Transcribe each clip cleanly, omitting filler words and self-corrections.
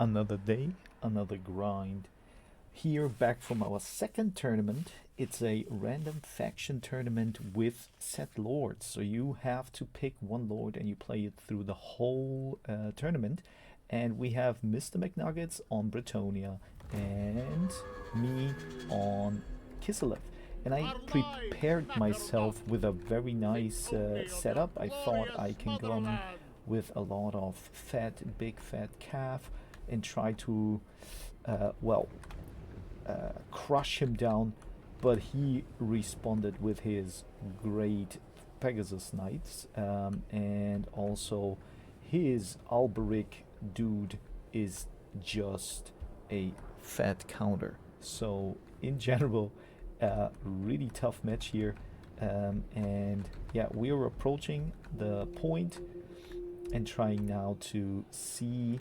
Another day, another grind. Here, back from our second tournament. It's a random faction tournament with set lords. So you have to pick one lord and you play it through the whole tournament. And we have MrMcNuggets on Bretonia and me on Kislev. And I prepared myself with a very nice setup. I thought I can come with a lot of big fat calf and try to, well, crush him down, but he responded with his great Pegasus Knights, and also his Alberic dude is just a fat counter. So in general, really tough match here, and yeah, we are approaching the point and trying now to see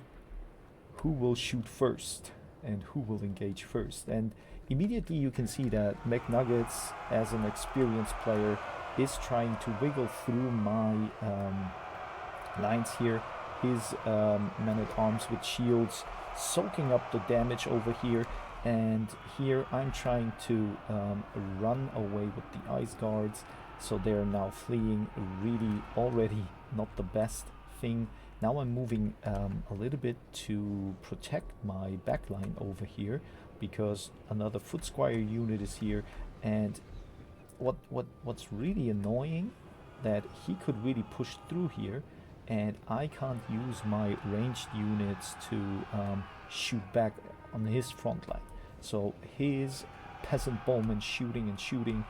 who will shoot first and who will engage first. And immediately you can see that McNuggets, as an experienced player, is trying to wiggle through my lines here. His men-at-arms with shields soaking up the damage over here. And here I'm trying to run away with the ice guards. So they're now fleeing, really already not the best thing. Now I'm moving a little bit to protect my backline over here because another foot squire unit is here. And what's really annoying that he could really push through here, and I can't use my ranged units to shoot back on his front line. So his peasant bowmen shooting and shooting,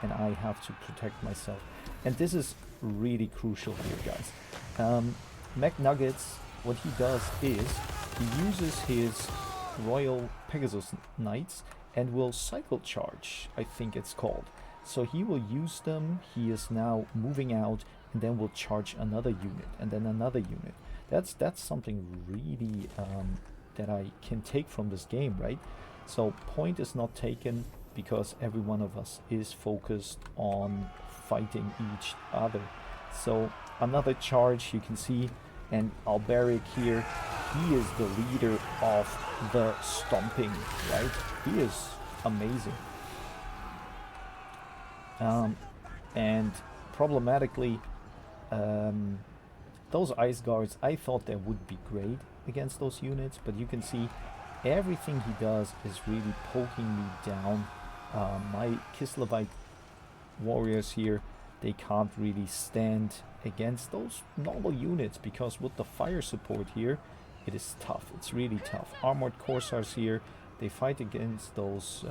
and I have to protect myself. And this is really crucial here, guys. McNuggets, what he does is he uses his Royal Pegasus Knights and will cycle charge, I think it's called. So he will use them, he is now moving out, and then will charge another unit, and then another unit. That's something really that I can take from this game, right? So point is not taken because every one of us is focused on fighting each other. So another charge you can see, and Alberic here, he is the leader of the stomping, right? He is amazing. And problematically, those ice guards, I thought they would be great against those units, but you can see everything he does is really poking me down. My Kislevite warriors here, they can't really stand against those normal units because with the fire support here, it is tough. It's really tough. Armored Corsairs here, they fight against those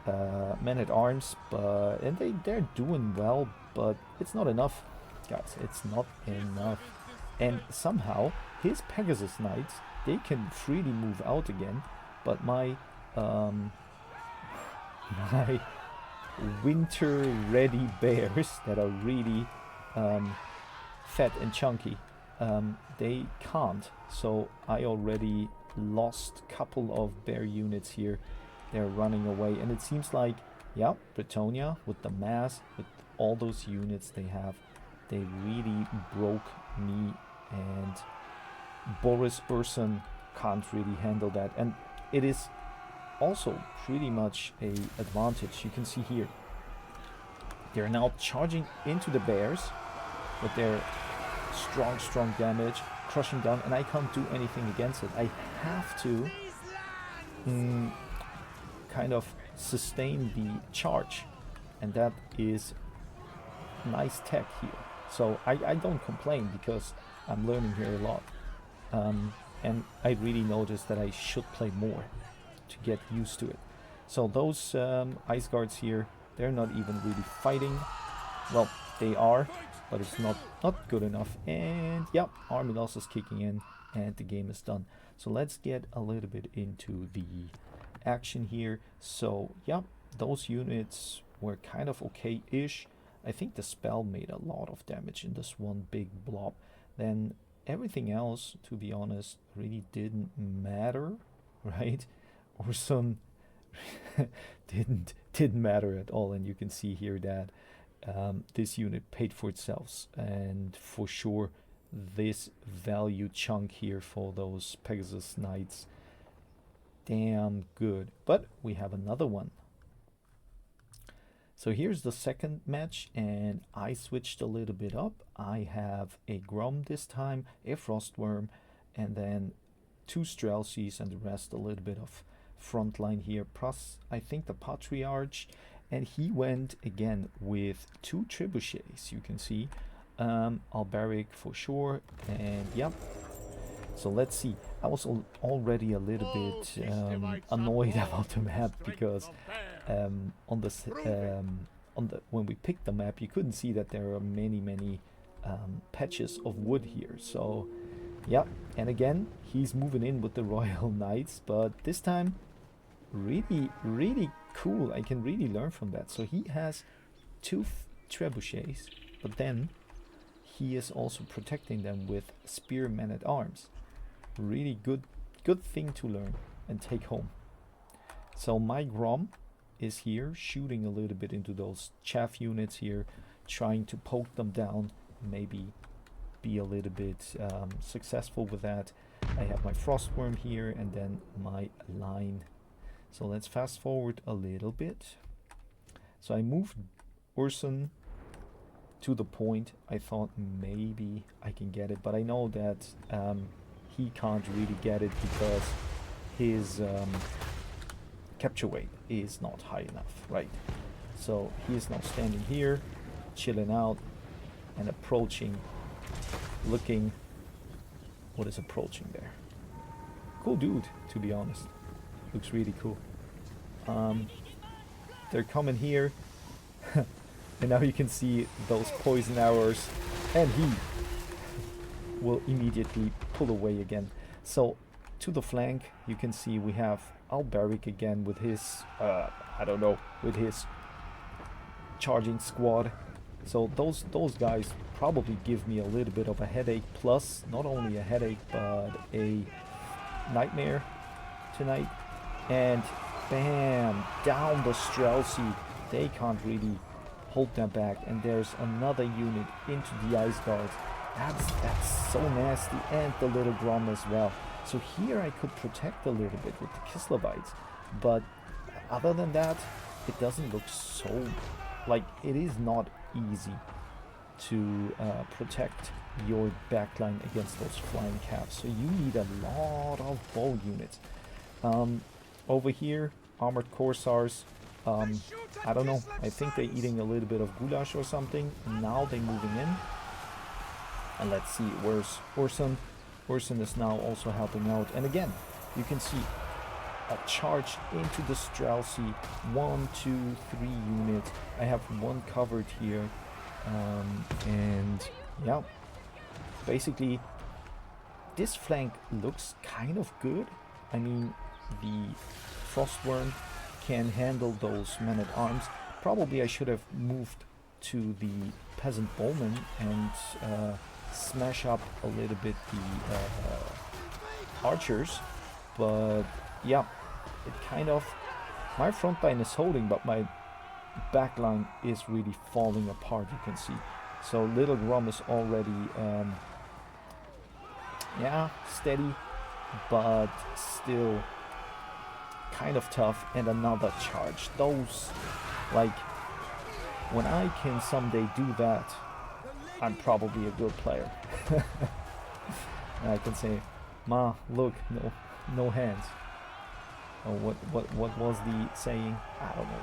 men-at-arms, and they're doing well, but it's not enough, guys. It's not enough. And somehow his Pegasus Knights, they can freely move out again, but my my winter ready bears that are really fat and chunky, they can't. So I already lost a couple of bear units here. They're running away, and it seems like, yeah, Bretonia with the mass, with all those units they have, they really broke me, and Boris Burson can't really handle that. And it is also pretty much a advantage. You can see here, they're now charging into the bears with their strong damage, crushing down, and I can't do anything against it. I have to kind of sustain the charge, and that is nice tech here. So I don't complain because I'm learning here a lot, and I really noticed that I should play more to get used to it. So those ice guards here, they're not even really fighting. Well, they are, but it's not good enough. And yeah, army loss is kicking in and the game is done. So let's get a little bit into the action here. So yeah, those units were kind of okay-ish. I think the spell made a lot of damage in this one big blob. Then everything else, to be honest, really didn't matter, right? Or some didn't matter at all. And you can see here that this unit paid for itself, and for sure this value chunk here for those Pegasus Knights damn good. But we have another one. So here's the second match, and I switched a little bit up. I have a Grom this time, a Frostworm, and then 2 Strelsies, and the rest a little bit of frontline here, plus I think the Patriarch. And he went again with 2 Trebuchets, you can see. Alberic for sure, and yep. So let's see. I was already a little bit annoyed about the map, because when we picked the map, you couldn't see that there are many patches of wood here. So yeah, and again he's moving in with the Royal Knights, but this time really cool. I can really learn from that. So he has 2 trebuchets, but then he is also protecting them with spearmen at arms. Really good thing to learn and take home. So my Grom is here shooting a little bit into those chaff units here, trying to poke them down, maybe be a little bit successful with that. I have my Frostworm here and then my line. So let's fast forward a little bit. So I moved Urson to the point. I thought maybe I can get it, but I know that he can't really get it because his capture weight is not high enough, right? So he is now standing here, chilling out and approaching, looking. What is approaching there? Cool dude, to be honest. Looks really cool. They're coming here. And now you can see those poison arrows, and he will immediately pull away again. So to the flank, you can see we have Alberic again with his, I don't know, with his charging squad. So those guys probably give me a little bit of a headache, plus not only a headache but a nightmare tonight. And bam, down the Strelsi. They can't really hold them back, and there's another unit into the Ice Guards. That's so nasty, and the little Grom as well. So here I could protect a little bit with the Kislevites, but other than that, it doesn't look so, like, it is not easy to protect your backline against those flying calves. So you need a lot of bow units. Over here, armored Corsairs. I don't know, I think they're eating a little bit of goulash or something. Now they're moving in. And let's see, where's Urson? Urson is now also helping out. And again, you can see a charge into the Strelsi. 1, 2, 3 units. I have one covered here. And yeah, basically this flank looks kind of good. I mean, the Frostworm can handle those men-at-arms. Probably I should have moved to the peasant bowmen and smash up a little bit the archers, but yeah, it kind of, my front line is holding, but my back line is really falling apart, you can see. So little Grom is already yeah, steady, but still kind of tough. And another charge. Those, like, when I can someday do that, I'm probably a good player. And I can say, Ma, look, no hands. Oh, what was the saying? I don't know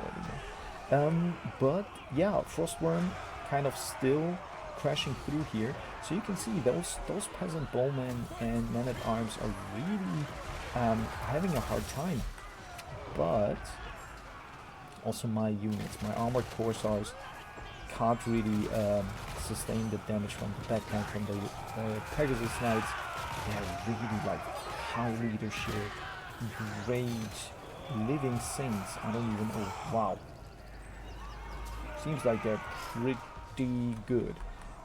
anymore. But yeah, Frostworm kind of still crashing through here. So you can see those peasant bowmen and men-at-arms are really having a hard time. But also my units, my armored Corsairs, can't really sustain the damage from the backline from the Pegasus Knights. They're really like high leadership, great living saints. I don't even know. Wow. Seems like they're pretty good.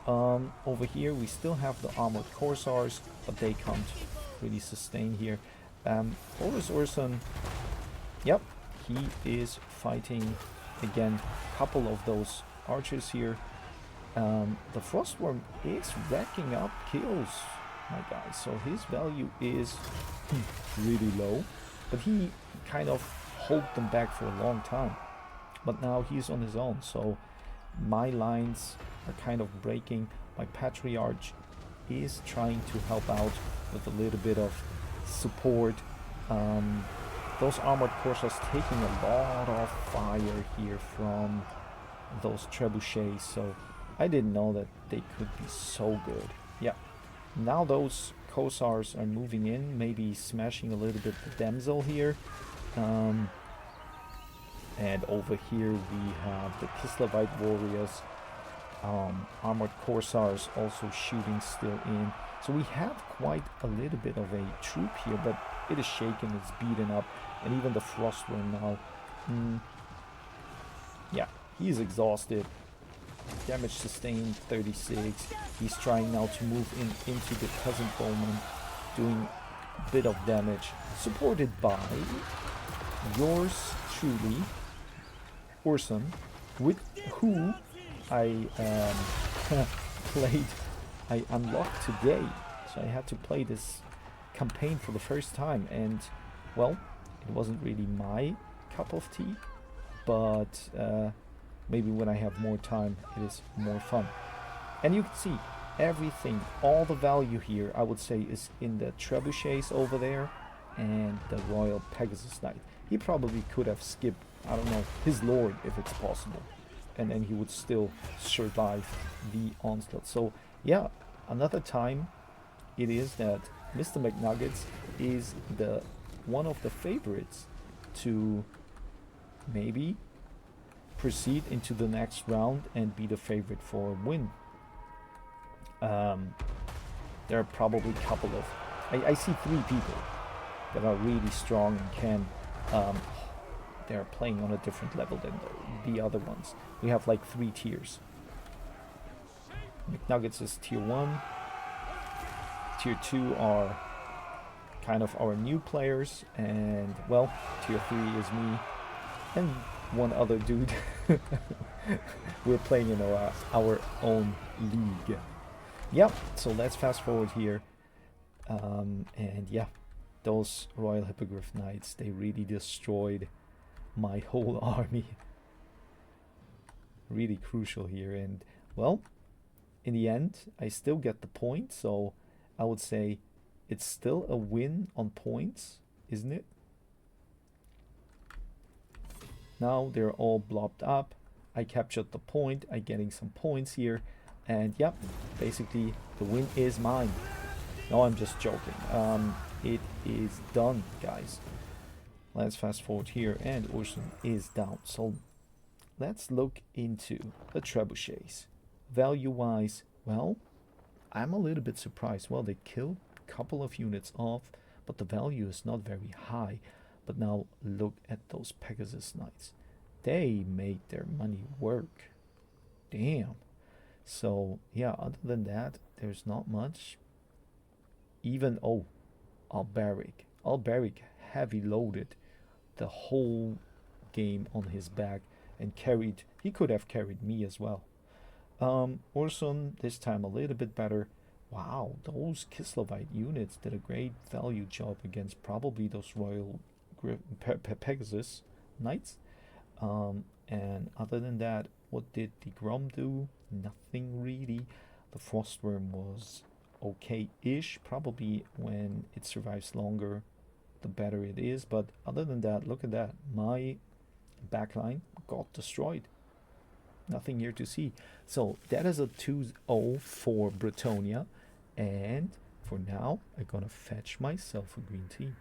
Over here we still have the armored Corsairs, but they can't really sustain here. Horus Urson, yep, he is fighting again. Couple of those archers here. The Frostworm is racking up kills, my guy. So his value is really low, but he kind of held them back for a long time. But now he's on his own, so my lines are kind of breaking. My Patriarch is trying to help out with a little bit of support. Those Armored Corsairs taking a lot of fire here from those trebuchets, so I didn't know that they could be so good. Yeah, now those Corsairs are moving in, maybe smashing a little bit the Damsel here. And over here we have the Kislevites warriors, Armored Corsairs also shooting still in. So we have quite a little bit of a troop here, but it is shaken, it's beaten up, and even the Frostworm now. Yeah, he's exhausted. Damage sustained 36. He's trying now to move into the Peasant Bowman, doing a bit of damage, supported by yours truly, Orson, with who I I unlocked today. So I had to play this campaign for the first time, and well, it wasn't really my cup of tea, but maybe when I have more time it is more fun. And you can see everything, all the value here, I would say, is in the trebuchets over there and the Royal Pegasus Knight. He probably could have skipped, I don't know, his Lord if it's possible, and then he would still survive the onslaught. So yeah, another time it is that MrMcNuggets is the one of the favorites to maybe proceed into the next round and be the favorite for a win. There are probably a couple of, I see 3 people that are really strong and can, they're playing on a different level than the other ones. We have like 3 tiers. McNuggets is tier 1. Tier 2 are kind of our new players, and well, tier 3 is me and one other dude. We're playing in our own league. Yep, so let's fast forward here. And yeah, those Royal Hippogriff Knights, they really destroyed my whole army. Really crucial here, and well, in the end I still get the point, so I would say it's still a win on points, isn't it? Now they're all blobbed up. I captured the point, I'm getting some points here, and yep, basically the win is mine. No, I'm just joking. It is done, guys. Let's fast forward here, and Orson is down. So let's look into the trebuchets. Value-wise, well, I'm a little bit surprised. Well, they killed a couple of units off, but the value is not very high. But now look at those Pegasus Knights. They made their money work. Damn. So yeah, other than that, there's not much. Even, oh, Alberic. Alberic heavy loaded the whole game on his back and carried, he could have carried me as well. Orson, this time a little bit better. Wow, those Kislevite units did a great value job against probably those Royal Pegasus Knights. And other than that, what did the Grom do? Nothing really. The Frostworm was okay-ish. Probably when it survives longer, the better it is. But other than that, look at that. My backline got destroyed. Nothing here to see. So that is a 2-0 for Bretonia. And for now, I'm gonna fetch myself a green tea.